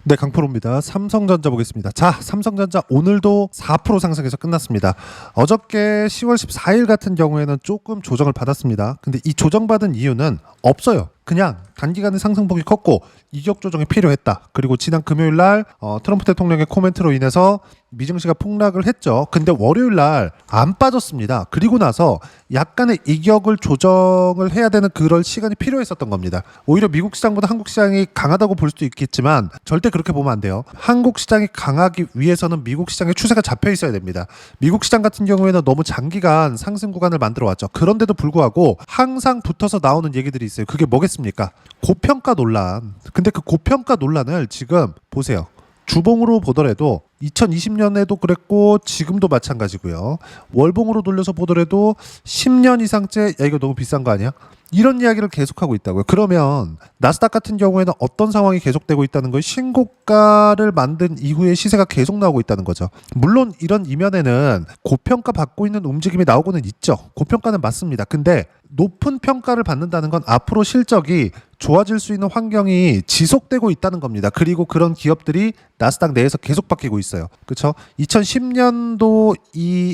네, 강프로입니다. 삼성전자 보겠습니다. 자, 삼성전자 오늘도 4% 상승해서 끝났습니다. 어저께 10월 14일 같은 경우에는 조금 조정을 받았습니다. 근데 이 조정받은 이유는 없어요. 그냥 단기간에 상승폭이 컸고 이격 조정이 필요했다. 그리고 지난 금요일 날 트럼프 대통령의 코멘트로 인해서 미증시가 폭락을 했죠. 근데 월요일 날 안 빠졌습니다. 그리고 나서 약간의 이격을 조정을 해야 되는 그럴 시간이 필요했었던 겁니다. 오히려 미국 시장보다 한국 시장이 강하다고 볼 수도 있겠지만 절대 그렇게 보면 안 돼요. 한국 시장이 강하기 위해서는 미국 시장의 추세가 잡혀 있어야 됩니다. 미국 시장 같은 경우에는 너무 장기간 상승 구간을 만들어 왔죠. 그런데도 불구하고 항상 붙어서 나오는 얘기들이 있어요. 그게 뭐겠습니까? 고평가 논란. 근데 그 고평가 논란을 지금 보세요. 주봉으로 보더라도 2020년에도 그랬고 지금도 마찬가지고요. 월봉으로 돌려서 보더라도 10년 이상째 야 이거 너무 비싼 거 아니야? 이런 이야기를 계속하고 있다고요. 그러면 나스닥 같은 경우에는 어떤 상황이 계속되고 있다는 거예요? 신고가를 만든 이후에 시세가 계속 나오고 있다는 거죠. 물론 이런 이면에는 고평가 받고 있는 움직임이 나오고는 있죠. 고평가는 맞습니다. 근데 높은 평가를 받는다는 건 앞으로 실적이 좋아질 수 있는 환경이 지속되고 있다는 겁니다. 그리고 그런 기업들이 나스닥 내에서 계속 바뀌고 있어요. 그렇죠? 2010년도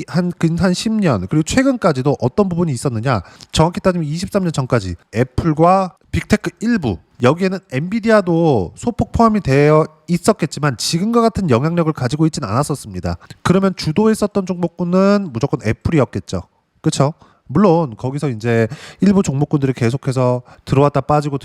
한 10년 그리고 최근까지도 어떤 부분이 있었느냐? 정확히 따지면 23년 전까지 애플과 빅테크 일부 여기에는 엔비디아도 소폭 포함이 되어 있었겠지만 지금과 같은 영향력을 가지고 있지는 않았었습니다. 그러면 주도했었던 종목군은 무조건 애플이었겠죠. 그렇죠? 물론 거기서 이제 일부 종목군들이 계속해서 들어왔다 빠지고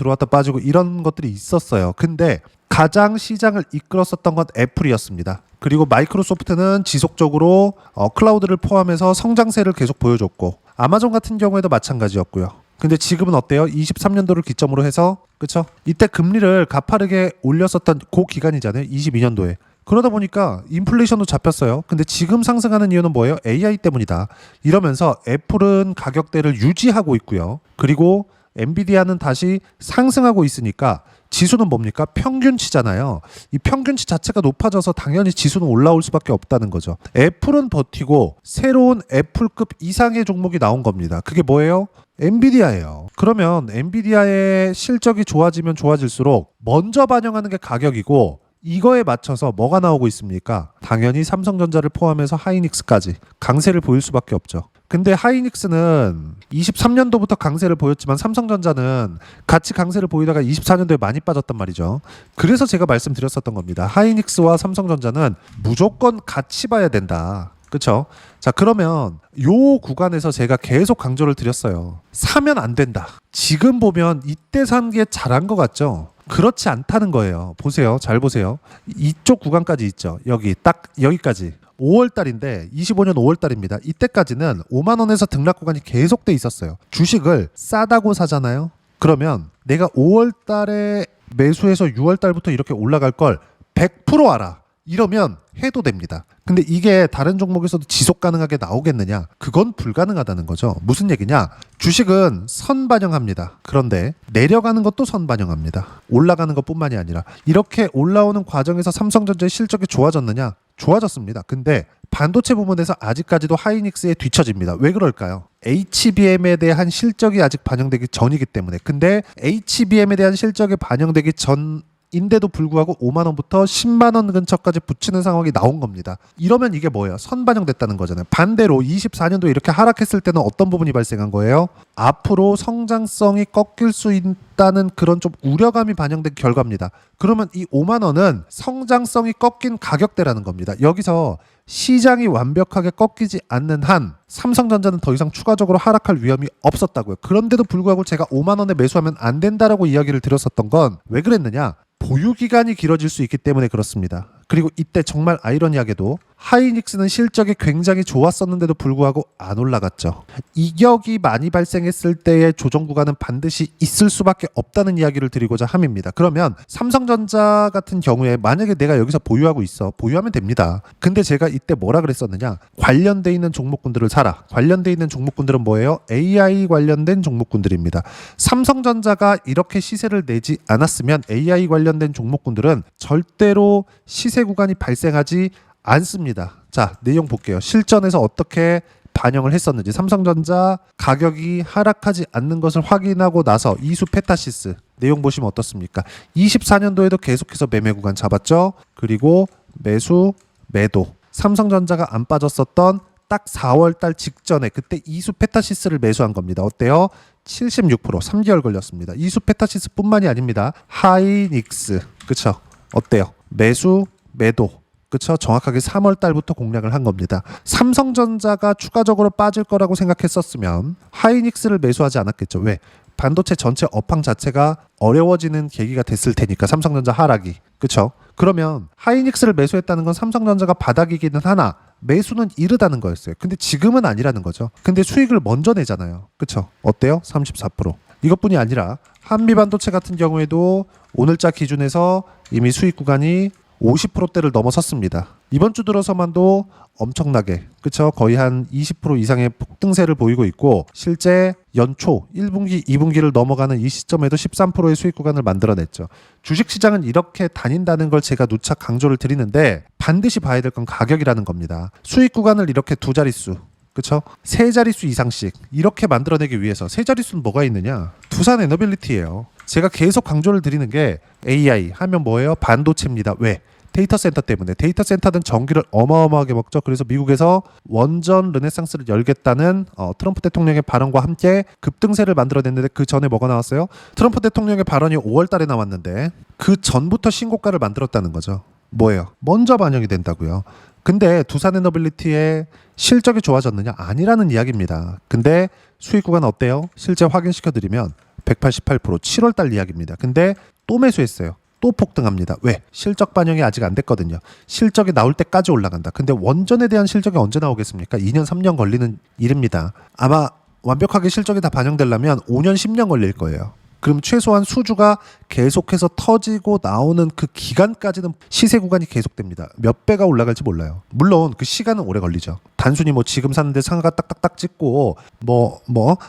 이런 것들이 있었어요. 근데 가장 시장을 이끌었었던 건 애플이었습니다. 그리고 마이크로소프트는 지속적으로 클라우드를 포함해서 성장세를 계속 보여줬고 아마존 같은 경우에도 마찬가지였고요. 근데 지금은 어때요? 23년도를 기점으로 해서 그쵸? 이때 금리를 가파르게 올렸었던 그 기간이잖아요. 22년도에. 그러다 보니까 인플레이션도 잡혔어요. 근데 지금 상승하는 이유는 뭐예요? AI 때문이다. 이러면서 애플은 가격대를 유지하고 있고요. 그리고 엔비디아는 다시 상승하고 있으니까 지수는 뭡니까? 평균치잖아요. 이 평균치 자체가 높아져서 당연히 지수는 올라올 수밖에 없다는 거죠. 애플은 버티고 새로운 애플급 이상의 종목이 나온 겁니다. 그게 뭐예요? 엔비디아예요. 그러면 엔비디아의 실적이 좋아지면 좋아질수록 먼저 반영하는 게 가격이고 이거에 맞춰서 뭐가 나오고 있습니까? 당연히 삼성전자를 포함해서 하이닉스까지 강세를 보일 수밖에 없죠. 근데 하이닉스는 23년도부터 강세를 보였지만 삼성전자는 같이 강세를 보이다가 24년도에 많이 빠졌단 말이죠. 그래서 제가 말씀드렸었던 겁니다. 하이닉스와 삼성전자는 무조건 같이 봐야 된다. 그렇죠? 자, 그러면 요 구간에서 제가 계속 강조를 드렸어요. 사면 안 된다. 지금 보면 이때 산 게 잘한 것 같죠? 그렇지 않다는 거예요. 보세요. 잘 보세요. 이쪽 구간까지 있죠. 여기 딱 여기까지. 5월달인데 25년 5월달입니다. 이때까지는 5만 원에서 등락 구간이 계속돼 있었어요. 주식을 싸다고 사잖아요. 그러면 내가 5월달에 매수해서 6월달부터 이렇게 올라갈 걸 100% 알아. 이러면 해도 됩니다. 근데 이게 다른 종목에서도 지속 가능하게 나오겠느냐? 그건 불가능하다는 거죠. 무슨 얘기냐? 주식은 선반영합니다. 그런데 내려가는 것도 선반영합니다. 올라가는 것뿐만이 아니라 이렇게 올라오는 과정에서 삼성전자의 실적이 좋아졌느냐? 좋아졌습니다. 근데 반도체 부분에서 아직까지도 하이닉스에 뒤처집니다. 왜 그럴까요? HBM에 대한 실적이 아직 반영되기 전이기 때문에. 근데 HBM에 대한 실적이 반영되기 전 인데도 불구하고 5만 원부터 10만 원 근처까지 붙이는 상황이 나온 겁니다. 이러면 이게 뭐예요? 선반영됐다는 거잖아요. 반대로 24년도 이렇게 하락했을 때는 어떤 부분이 발생한 거예요? 앞으로 성장성이 꺾일 수 있다는 그런 좀 우려감이 반영된 결과입니다. 그러면 이 5만 원은 성장성이 꺾인 가격대라는 겁니다. 여기서 시장이 완벽하게 꺾이지 않는 한 삼성전자는 더 이상 추가적으로 하락할 위험이 없었다고요. 그런데도 불구하고 제가 5만 원에 매수하면 안 된다라고 이야기를 드렸었던 건 왜 그랬느냐? 보유 기간이 길어질 수 있기 때문에 그렇습니다. 그리고 이때 정말 아이러니하게도 하이닉스는 실적이 굉장히 좋았었는데도 불구하고 안 올라갔죠. 이격이 많이 발생했을 때의 조정 구간은 반드시 있을 수밖에 없다는 이야기를 드리고자 함입니다. 그러면 삼성전자 같은 경우에 만약에 내가 여기서 보유하고 있어. 보유하면 됩니다. 근데 제가 이때 뭐라 그랬었느냐? 관련돼 있는 종목군들을 사라. 관련돼 있는 종목군들은 뭐예요? AI 관련된 종목군들입니다. 삼성전자가 이렇게 시세를 내지 않았으면 AI 관련된 종목군들은 절대로 시세 구간이 발생하지 않습니다. 자, 내용 볼게요. 실전에서 어떻게 반영을 했었는지, 삼성전자 가격이 하락하지 않는 것을 확인하고 나서 이수 페타시스 내용 보시면 어떻습니까? 24년도에도 계속해서 매매 구간 잡았죠. 그리고 매수, 매도. 삼성전자가 안 빠졌었던 딱 4월달 직전에 그때 이수 페타시스를 매수한 겁니다. 어때요? 76% 3개월 걸렸습니다. 이수 페타시스뿐만이 아닙니다. 하이닉스, 그쵸? 어때요? 매수, 매도. 그쵸? 정확하게 3월 달부터 공략을 한 겁니다. 삼성전자가 추가적으로 빠질 거라고 생각했었으면 하이닉스를 매수하지 않았겠죠. 왜? 반도체 전체 업황 자체가 어려워지는 계기가 됐을 테니까, 삼성전자 하락이. 그쵸? 그러면 하이닉스를 매수했다는 건 삼성전자가 바닥이기는 하나 매수는 이르다는 거였어요. 근데 지금은 아니라는 거죠. 근데 수익을 먼저 내잖아요. 그쵸? 어때요? 34%. 이것뿐이 아니라 한미반도체 같은 경우에도 오늘자 기준에서 이미 수익 구간이 50%대를 넘어섰습니다. 이번 주 들어서만도 엄청나게, 그쵸? 거의 한 20% 이상의 폭등세를 보이고 있고, 실제 연초 1분기, 2분기를 넘어가는 이 시점에도 13%의 수익 구간을 만들어냈죠. 주식시장은 이렇게 다닌다는 걸 제가 누차 강조를 드리는데, 반드시 봐야 될 건 가격이라는 겁니다. 수익 구간을 이렇게 두 자릿수, 그쵸? 세 자릿수 이상씩 이렇게 만들어내기 위해서, 세 자릿수는 뭐가 있느냐? 두산 에너빌리티예요. 제가 계속 강조를 드리는 게 AI 하면 뭐예요? 반도체입니다. 왜? 데이터 센터 때문에. 데이터 센터는 전기를 어마어마하게 먹죠. 그래서 미국에서 원전 르네상스를 열겠다는 트럼프 대통령의 발언과 함께 급등세를 만들어냈는데, 그 전에 뭐가 나왔어요? 트럼프 대통령의 발언이 5월 달에 나왔는데 그 전부터 신고가를 만들었다는 거죠. 뭐예요? 먼저 반영이 된다고요. 근데 두산에너빌리티의 실적이 좋아졌느냐? 아니라는 이야기입니다. 근데 수익 구간 어때요? 실제 확인시켜드리면 188% 7월 달 이야기입니다. 근데 또 매수했어요. 또 폭등합니다. 왜? 실적 반영이 아직 안 됐거든요. 실적이 나올 때까지 올라간다. 근데 원전에 대한 실적이 언제 나오겠습니까? 2년 3년 걸리는 일입니다. 아마 완벽하게 실적이 다 반영되려면 5년 10년 걸릴 거예요. 그럼 최소한 수주가 계속해서 터지고 나오는 그 기간까지는 시세 구간이 계속됩니다. 몇 배가 올라갈지 몰라요. 물론 그 시간은 오래 걸리죠. 단순히 뭐 지금 샀는데 상한가 딱딱딱 찍고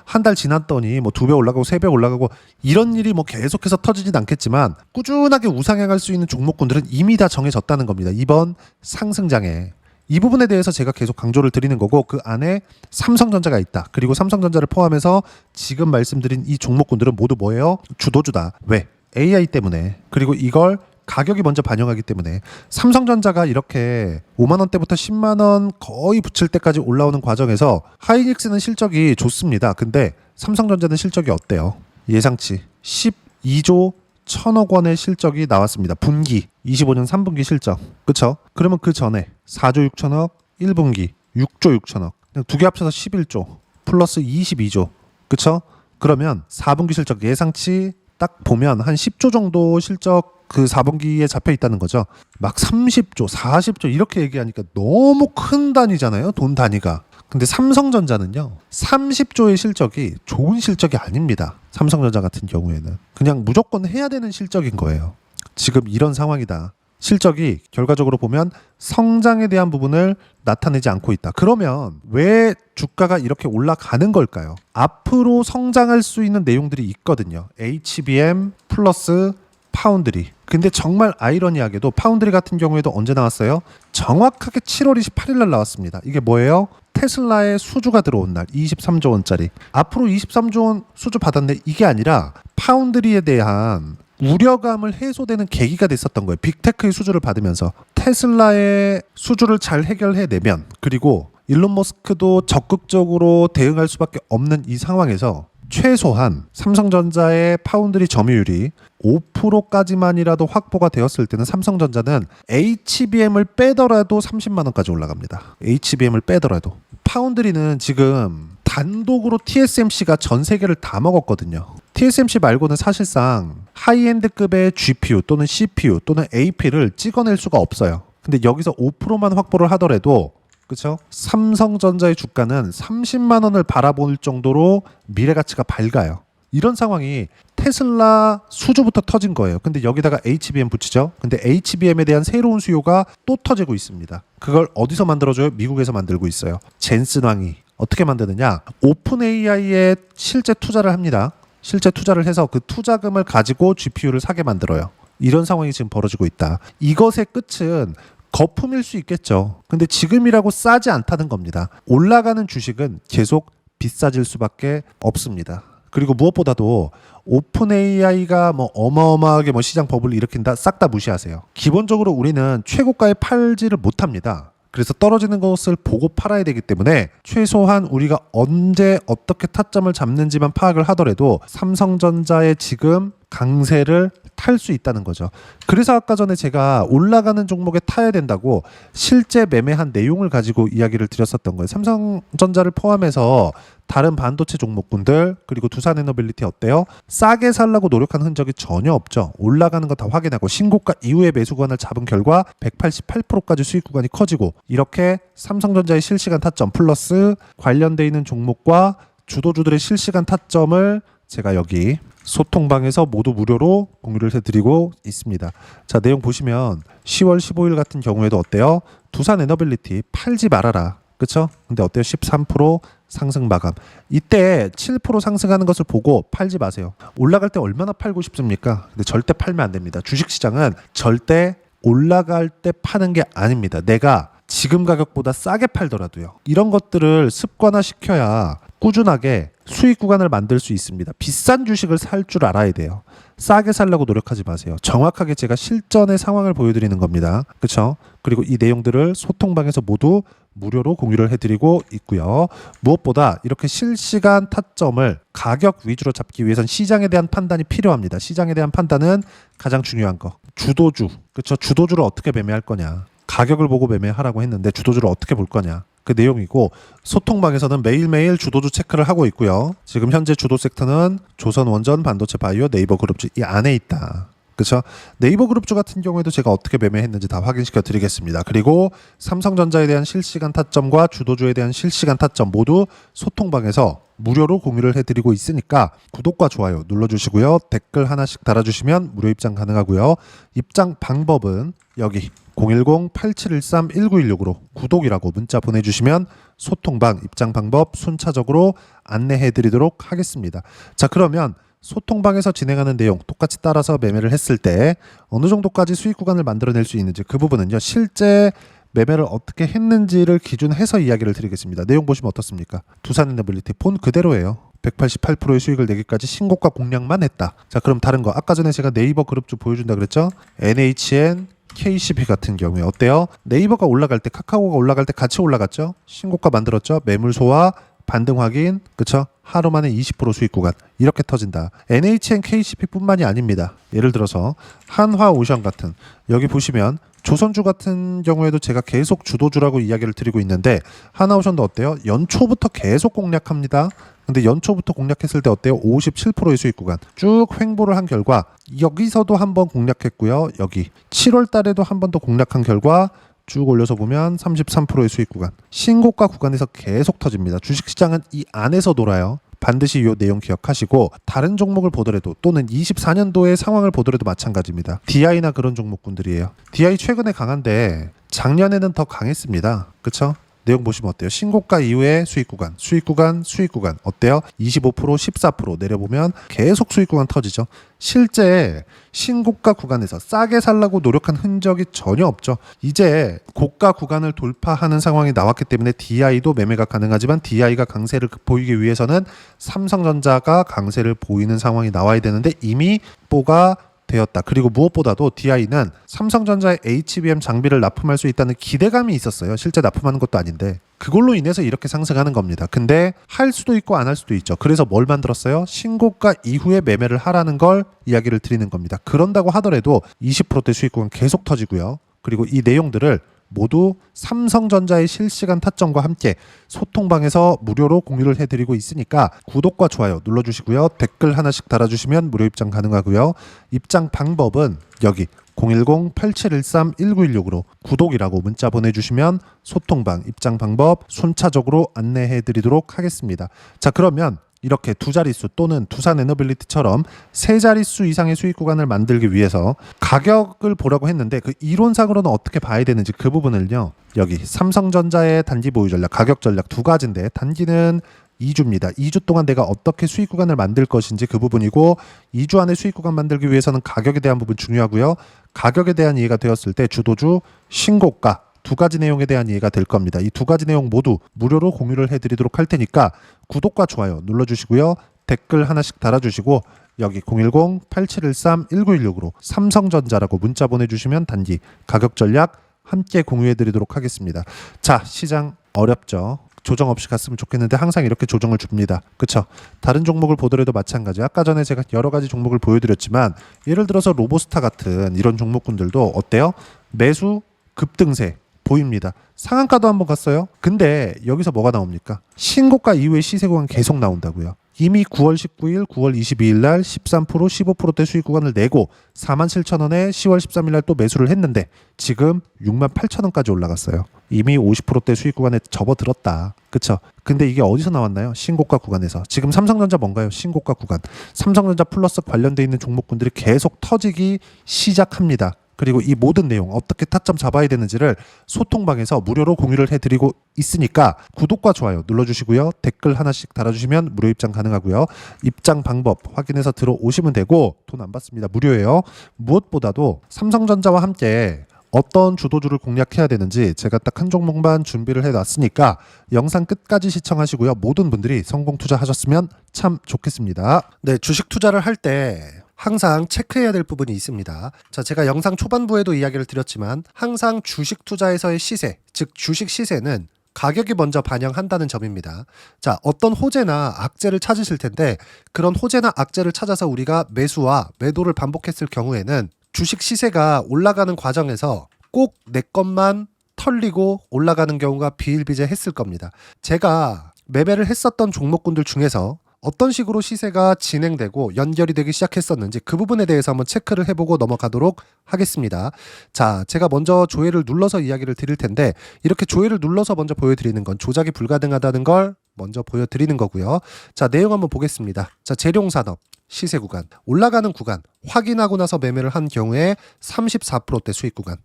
한 달 지났더니 뭐 2배 올라가고 3배 올라가고 이런 일이 뭐 계속해서 터지진 않겠지만, 꾸준하게 우상향할 수 있는 종목군들은 이미 다 정해졌다는 겁니다. 이번 상승장에. 이 부분에 대해서 제가 계속 강조를 드리는 거고, 그 안에 삼성전자가 있다. 그리고 삼성전자를 포함해서 지금 말씀드린 이 종목군들은 모두 뭐예요? 주도주다. 왜? AI 때문에. 그리고 이걸 가격이 먼저 반영하기 때문에. 삼성전자가 이렇게 5만 원대부터 10만 원 거의 붙일 때까지 올라오는 과정에서 하이닉스는 실적이 좋습니다. 근데 삼성전자는 실적이 어때요? 예상치 12조 1,000억 원의 실적이 나왔습니다. 분기 25년 3분기 실적. 그쵸? 그러면 그 전에 4조 6천억, 1분기 6조 6천억. 그냥 두 개 합쳐서 11조 플러스 22조. 그쵸? 그러면 4분기 실적 예상치 딱 보면 한 10조 정도 실적 그 4분기에 잡혀 있다는 거죠. 막 30조, 40조 이렇게 얘기하니까 너무 큰 단위잖아요. 돈 단위가. 근데 삼성전자는요, 30조의 실적이 좋은 실적이 아닙니다. 삼성전자 같은 경우에는 그냥 무조건 해야 되는 실적인 거예요. 지금 이런 상황이다. 실적이 결과적으로 보면 성장에 대한 부분을 나타내지 않고 있다. 그러면 왜 주가가 이렇게 올라가는 걸까요? 앞으로 성장할 수 있는 내용들이 있거든요. HBM 플러스 파운드리. 근데 정말 아이러니하게도 파운드리 같은 경우에도 언제 나왔어요? 정확하게 7월 28일 날 나왔습니다. 이게 뭐예요? 테슬라의 수주가 들어온 날, 23조 원짜리. 앞으로 23조 원 수주 받았는데 이게 아니라 파운드리에 대한 우려감을 해소되는 계기가 됐었던 거예요. 빅테크의 수주를 받으면서 테슬라의 수주를 잘 해결해내면, 그리고 일론 머스크도 적극적으로 대응할 수밖에 없는 이 상황에서 최소한 삼성전자의 파운드리 점유율이 5%까지만이라도 확보가 되었을 때는 삼성전자는 HBM을 빼더라도 30만 원까지 올라갑니다. HBM을 빼더라도. 파운드리는 지금 단독으로 TSMC가 전 세계를 다 먹었거든요. TSMC 말고는 사실상 하이엔드급의 GPU 또는 CPU 또는 AP를 찍어낼 수가 없어요. 근데 여기서 5%만 확보를 하더라도, 그렇죠? 삼성전자의 주가는 30만 원을 바라볼 정도로 미래 가치가 밝아요. 이런 상황이 테슬라 수주부터 터진 거예요. 근데 여기다가 HBM 붙이죠. 근데 HBM에 대한 새로운 수요가 또 터지고 있습니다. 그걸 어디서 만들어줘요? 미국에서 만들고 있어요. 젠슨 왕이 어떻게 만드느냐? 오픈 AI에 실제 투자를 합니다. 실제 투자를 해서 그 투자금을 가지고 GPU를 사게 만들어요. 이런 상황이 지금 벌어지고 있다. 이것의 끝은 거품일 수 있겠죠. 근데 지금이라고 싸지 않다는 겁니다. 올라가는 주식은 계속 비싸질 수밖에 없습니다. 그리고 무엇보다도 오픈 AI가 뭐 어마어마하게 뭐 시장 버블을 일으킨다, 싹 다 무시하세요. 기본적으로 우리는 최고가에 팔지를 못합니다. 그래서 떨어지는 것을 보고 팔아야 되기 때문에 최소한 우리가 언제 어떻게 타점을 잡는지만 파악을 하더라도 삼성전자의 지금 강세를 탈 수 있다는 거죠. 그래서 아까 전에 제가 올라가는 종목에 타야 된다고 실제 매매한 내용을 가지고 이야기를 드렸었던 거예요. 삼성전자를 포함해서 다른 반도체 종목군들 그리고 두산에너빌리티 어때요? 싸게 살라고 노력한 흔적이 전혀 없죠. 올라가는 거 다 확인하고 신고가 이후에 매수 구간을 잡은 결과 188%까지 수익 구간이 커지고, 이렇게 삼성전자의 실시간 타점 플러스 관련돼 있는 종목과 주도주들의 실시간 타점을 제가 여기 소통방에서 모두 무료로 공유를 해드리고 있습니다. 자, 내용 보시면 10월 15일 같은 경우에도 어때요? 두산에너빌리티 팔지 말아라. 그쵸? 근데 어때요? 13% 상승 마감. 이때 7% 상승하는 것을 보고 팔지 마세요. 올라갈 때 얼마나 팔고 싶습니까? 근데 절대 팔면 안 됩니다. 주식시장은 절대 올라갈 때 파는 게 아닙니다. 내가 지금 가격보다 싸게 팔더라도요. 이런 것들을 습관화시켜야 꾸준하게 수익 구간을 만들 수 있습니다. 비싼 주식을 살 줄 알아야 돼요. 싸게 살려고 노력하지 마세요. 정확하게 제가 실전의 상황을 보여드리는 겁니다. 그렇죠? 그리고 이 내용들을 소통방에서 모두 무료로 공유를 해드리고 있고요. 무엇보다 이렇게 실시간 타점을 가격 위주로 잡기 위해선 시장에 대한 판단이 필요합니다. 시장에 대한 판단은 가장 중요한 거. 주도주. 그렇죠? 주도주를 어떻게 매매할 거냐. 가격을 보고 매매하라고 했는데 주도주를 어떻게 볼 거냐. 그 내용이고, 소통방에서는 매일매일 주도주 체크를 하고 있고요. 지금 현재 주도 섹터는 조선원전, 반도체, 바이오, 네이버그룹주 이 안에 있다. 그렇죠? 네이버그룹주 같은 경우에도 제가 어떻게 매매했는지 다 확인시켜 드리겠습니다. 그리고 삼성전자에 대한 실시간 타점과 주도주에 대한 실시간 타점 모두 소통방에서 무료로 공유를 해드리고 있으니까 구독과 좋아요 눌러주시고요. 댓글 하나씩 달아주시면 무료 입장 가능하고요. 입장 방법은 여기 010-8713-1916으로 구독이라고 문자 보내주시면 소통방 입장 방법 순차적으로 안내해드리도록 하겠습니다. 자, 그러면 소통방에서 진행하는 내용 똑같이 따라서 매매를 했을 때 어느 정도까지 수익 구간을 만들어낼 수 있는지, 그 부분은요 실제 매매를 어떻게 했는지를 기준해서 이야기를 드리겠습니다. 내용 보시면 어떻습니까? 두산에너빌리티 본 그대로예요. 188%의 수익을 내기까지 신고가 공략만 했다. 자, 그럼 다른 거 아까 전에 제가 네이버 그룹주 보여준다 그랬죠? NHN KCP 같은 경우에 어때요? 네이버가 올라갈 때, 카카오가 올라갈 때 같이 올라갔죠? 신고가 만들었죠? 매물 소화, 반등 확인, 그쵸? 하루 만에 20% 수익 구간 이렇게 터진다. NHN KCP 뿐만이 아닙니다. 예를 들어서 한화오션 같은, 여기 보시면 조선주 같은 경우에도 제가 계속 주도주라고 이야기를 드리고 있는데 한화오션도 어때요? 연초부터 계속 공략합니다. 근데 연초부터 공략했을 때 어때요? 57%의 수익 구간 쭉 횡보를 한 결과 여기서도 한번 공략했고요. 여기 7월 달에도 한 번 더 공략한 결과 쭉 올려서 보면 33%의 수익 구간, 신고가 구간에서 계속 터집니다. 주식시장은 이 안에서 놀아요. 반드시 이 내용 기억하시고, 다른 종목을 보더라도 또는 24년도의 상황을 보더라도 마찬가지입니다. DI나 그런 종목군들이에요. DI 최근에 강한데 작년에는 더 강했습니다. 그쵸? 내용 보시면 어때요? 신고가 이후에 수익 구간, 수익 구간, 수익 구간 어때요? 25%, 14% 내려보면 계속 수익 구간 터지죠. 실제 신고가 구간에서 싸게 살라고 노력한 흔적이 전혀 없죠. 이제 고가 구간을 돌파하는 상황이 나왔기 때문에 DI도 매매가 가능하지만 DI가 강세를 보이기 위해서는 삼성전자가 강세를 보이는 상황이 나와야 되는데 이미 뽀가 되었다. 그리고 무엇보다도 DI는 삼성전자의 HBM 장비를 납품할 수 있다는 기대감이 있었어요. 실제 납품하는 것도 아닌데 그걸로 인해서 이렇게 상승하는 겁니다. 근데 할 수도 있고 안 할 수도 있죠. 그래서 뭘 만들었어요? 신고가 이후에 매매를 하라는 걸 이야기를 드리는 겁니다. 그런다고 하더라도 20%대 수익구간 계속 터지고요. 그리고 이 내용들을 모두 삼성전자의 실시간 타점과 함께 소통방에서 무료로 공유를 해드리고 있으니까 구독과 좋아요 눌러주시고요. 댓글 하나씩 달아주시면 무료 입장 가능하고요. 입장 방법은 여기 010-8713-1916으로 구독이라고 문자 보내주시면 소통방 입장 방법 순차적으로 안내해드리도록 하겠습니다. 자, 그러면 이렇게 두 자릿수 또는 두산에너빌리티처럼 세 자릿수 이상의 수익 구간을 만들기 위해서 가격을 보라고 했는데 그 이론상으로는 어떻게 봐야 되는지 그 부분을요. 여기 삼성전자의 단기 보유 전략, 가격 전략 두 가지인데 단기는 2주입니다. 2주 동안 내가 어떻게 수익 구간을 만들 것인지 그 부분이고 2주 안에 수익 구간 만들기 위해서는 가격에 대한 부분 중요하고요. 가격에 대한 이해가 되었을 때 주도주, 신고가 두 가지 내용에 대한 이해가 될 겁니다. 이 두 가지 내용 모두 무료로 공유를 해드리도록 할 테니까 구독과 좋아요 눌러주시고요. 댓글 하나씩 달아주시고 여기 010-8713-1916으로 삼성전자라고 문자 보내주시면 단기 가격 전략 함께 공유해드리도록 하겠습니다. 자, 시장 어렵죠. 조정 없이 갔으면 좋겠는데 항상 이렇게 조정을 줍니다. 그쵸? 다른 종목을 보더라도 마찬가지. 아까 전에 제가 여러 가지 종목을 보여드렸지만 예를 들어서 로보스타 같은 이런 종목군들도 어때요? 매수 급등세 보입니다. 상한가도 한번 갔어요. 근데 여기서 뭐가 나옵니까? 신고가 이후에 시세 구간 계속 나온다고요. 이미 9월 19일, 9월 22일 날 13%, 15%대 수익 구간을 내고 47,000원에 10월 13일 날 또 매수를 했는데 지금 68,000원까지 올라갔어요. 이미 50%대 수익 구간에 접어들었다. 그쵸? 근데 이게 어디서 나왔나요? 신고가 구간에서. 지금 삼성전자 뭔가요? 신고가 구간. 삼성전자 플러스 관련돼 있는 종목군들이 계속 터지기 시작합니다. 그리고 이 모든 내용 어떻게 타점 잡아야 되는지를 소통방에서 무료로 공유를 해드리고 있으니까 구독과 좋아요 눌러주시고요. 댓글 하나씩 달아주시면 무료 입장 가능하고요. 입장 방법 확인해서 들어오시면 되고 돈 안 받습니다. 무료예요. 무엇보다도 삼성전자와 함께 어떤 주도주를 공략해야 되는지 제가 딱 한 종목만 준비를 해놨으니까 영상 끝까지 시청하시고요. 모든 분들이 성공 투자하셨으면 참 좋겠습니다. 네, 주식 투자를 할 때 항상 체크해야 될 부분이 있습니다. 자, 제가 영상 초반부에도 이야기를 드렸지만 항상 주식 투자에서의 시세, 즉 주식 시세는 가격이 먼저 반영한다는 점입니다. 자, 어떤 호재나 악재를 찾으실 텐데 그런 호재나 악재를 찾아서 우리가 매수와 매도를 반복했을 경우에는 주식 시세가 올라가는 과정에서 꼭 내 것만 털리고 올라가는 경우가 비일비재했을 겁니다. 제가 매매를 했었던 종목군들 중에서 어떤 식으로 시세가 진행되고 연결이 되기 시작했었는지 그 부분에 대해서 한번 체크를 해보고 넘어가도록 하겠습니다. 자, 제가 먼저 조회를 눌러서 이야기를 드릴 텐데 이렇게 조회를 눌러서 먼저 보여드리는 건 조작이 불가능하다는 걸 먼저 보여드리는 거고요. 자, 내용 한번 보겠습니다. 자, 재룡산업 시세 구간, 올라가는 구간 확인하고 나서 매매를 한 경우에 34%대 수익 구간.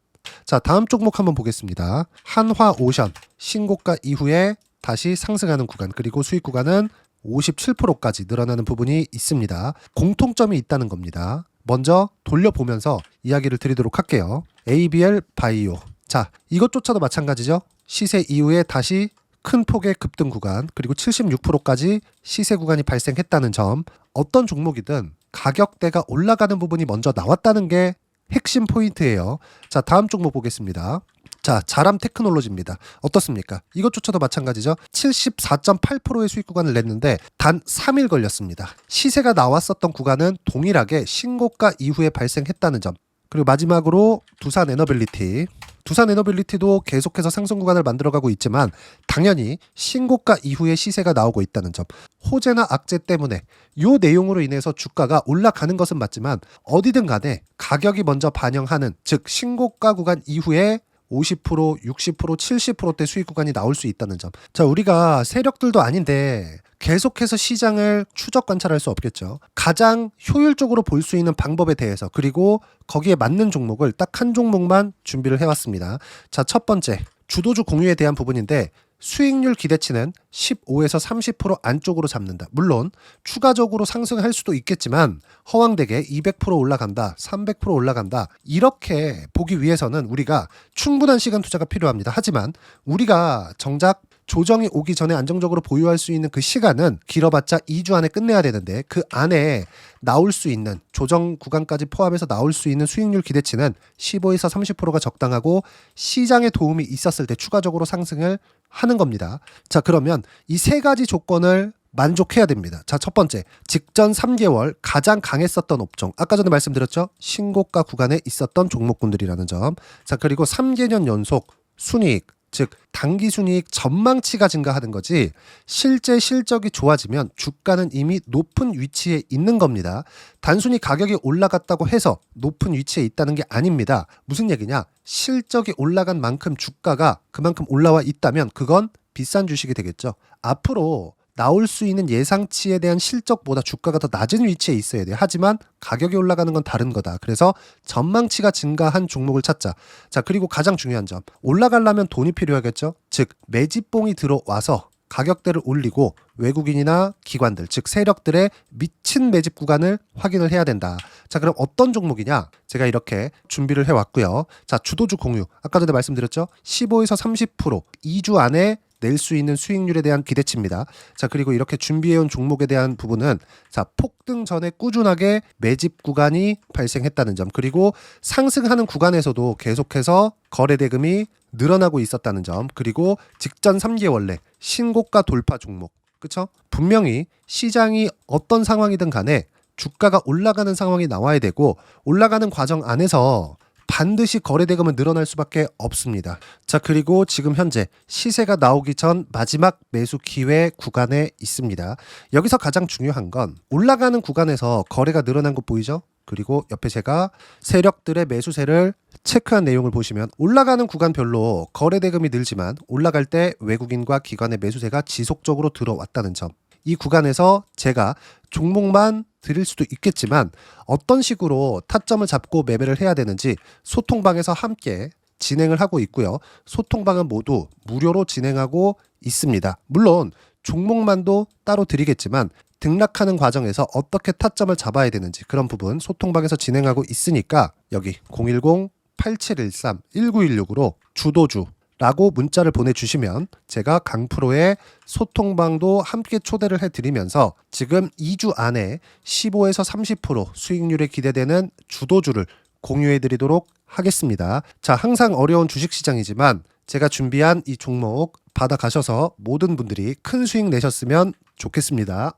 자, 다음 종목 한번 보겠습니다. 한화오션 신고가 이후에 다시 상승하는 구간, 그리고 수익 구간은 57%까지 늘어나는 부분이 있습니다. 공통점이 있다는 겁니다. 먼저 돌려보면서 이야기를 드리도록 할게요. ABL 바이오. 자, 이것조차도 마찬가지죠. 시세 이후에 다시 큰 폭의 급등 구간, 그리고 76%까지 시세 구간이 발생했다는 점. 어떤 종목이든 가격대가 올라가는 부분이 먼저 나왔다는 게 핵심 포인트예요. 자, 다음 종목 보겠습니다. 자, 자람 테크놀로지입니다. 어떻습니까? 이것조차도 마찬가지죠. 74.8%의 수익 구간을 냈는데 단 3일 걸렸습니다. 시세가 나왔었던 구간은 동일하게 신고가 이후에 발생했다는 점. 그리고 마지막으로 두산 에너빌리티. 두산 에너빌리티도 계속해서 상승 구간을 만들어가고 있지만 당연히 신고가 이후에 시세가 나오고 있다는 점. 호재나 악재 때문에 이 내용으로 인해서 주가가 올라가는 것은 맞지만 어디든 간에 가격이 먼저 반영하는, 즉 신고가 구간 이후에 50%, 60%, 70%대 수익 구간이 나올 수 있다는 점. 자, 우리가 세력들도 아닌데 계속해서 시장을 추적 관찰할 수 없겠죠. 가장 효율적으로 볼 수 있는 방법에 대해서, 그리고 거기에 맞는 종목을 딱 한 종목만 준비를 해왔습니다. 자, 첫 번째 주도주 공유에 대한 부분인데 수익률 기대치는 15에서 30% 안쪽으로 잡는다. 물론 추가적으로 상승할 수도 있겠지만 허황되게 200% 올라간다, 300% 올라간다, 이렇게 보기 위해서는 우리가 충분한 시간 투자가 필요합니다. 하지만 우리가 정작 조정이 오기 전에 안정적으로 보유할 수 있는 그 시간은 길어봤자 2주 안에 끝내야 되는데 그 안에 나올 수 있는, 조정 구간까지 포함해서 나올 수 있는 수익률 기대치는 15에서 30%가 적당하고 시장에 도움이 있었을 때 추가적으로 상승을 하는 겁니다. 자, 그러면 이 세 가지 조건을 만족해야 됩니다. 자, 첫 번째, 직전 3개월 가장 강했었던 업종. 아까 전에 말씀드렸죠? 신고가 구간에 있었던 종목군들이라는 점. 자, 그리고 3개년 연속 순이익, 즉 단기 순이익 전망치가 증가하는 거지 실제 실적이 좋아지면 주가는 이미 높은 위치에 있는 겁니다. 단순히 가격이 올라갔다고 해서 높은 위치에 있다는 게 아닙니다. 무슨 얘기냐? 실적이 올라간 만큼 주가가 그만큼 올라와 있다면 그건 비싼 주식이 되겠죠. 앞으로 나올 수 있는 예상치에 대한 실적보다 주가가 더 낮은 위치에 있어야 돼요. 하지만 가격이 올라가는 건 다른 거다. 그래서 전망치가 증가한 종목을 찾자. 자, 그리고 가장 중요한 점. 올라가려면 돈이 필요하겠죠. 즉 매집봉이 들어와서 가격대를 올리고 외국인이나 기관들, 즉 세력들의 미친 매집 구간을 확인을 해야 된다. 자, 그럼 어떤 종목이냐? 제가 이렇게 준비를 해왔고요. 자, 주도주 공유. 아까 전에 말씀드렸죠? 15에서 30% 2주 안에 낼 수 있는 수익률에 대한 기대치입니다. 자, 그리고 이렇게 준비해온 종목에 대한 부분은 자, 폭등 전에 꾸준하게 매집 구간이 발생했다는 점, 그리고 상승하는 구간에서도 계속해서 거래 대금이 늘어나고 있었다는 점, 그리고 직전 3개월 내 신고가 돌파 종목. 그쵸? 분명히 시장이 어떤 상황이든 간에 주가가 올라가는 상황이 나와야 되고, 올라가는 과정 안에서 반드시 거래 대금은 늘어날 수밖에 없습니다. 자, 그리고 지금 현재 시세가 나오기 전 마지막 매수 기회 구간에 있습니다. 여기서 가장 중요한 건 올라가는 구간에서 거래가 늘어난 거 보이죠? 그리고 옆에 제가 세력들의 매수세를 체크한 내용을 보시면 올라가는 구간별로 거래 대금이 늘지만 올라갈 때 외국인과 기관의 매수세가 지속적으로 들어왔다는 점. 이 구간에서 제가 종목만 드릴 수도 있겠지만 어떤 식으로 타점을 잡고 매매를 해야 되는지 소통방에서 함께 진행을 하고 있고요. 소통방은 모두 무료로 진행하고 있습니다. 물론 종목만도 따로 드리겠지만 등락하는 과정에서 어떻게 타점을 잡아야 되는지 그런 부분 소통방에서 진행하고 있으니까 여기 010-8713-1916으로 주도주 라고 문자를 보내주시면 제가 강프로의 소통방도 함께 초대를 해드리면서 지금 2주 안에 15에서 30% 수익률에 기대되는 주도주를 공유해드리도록 하겠습니다. 자, 항상 어려운 주식시장이지만 제가 준비한 이 종목 받아가셔서 모든 분들이 큰 수익 내셨으면 좋겠습니다.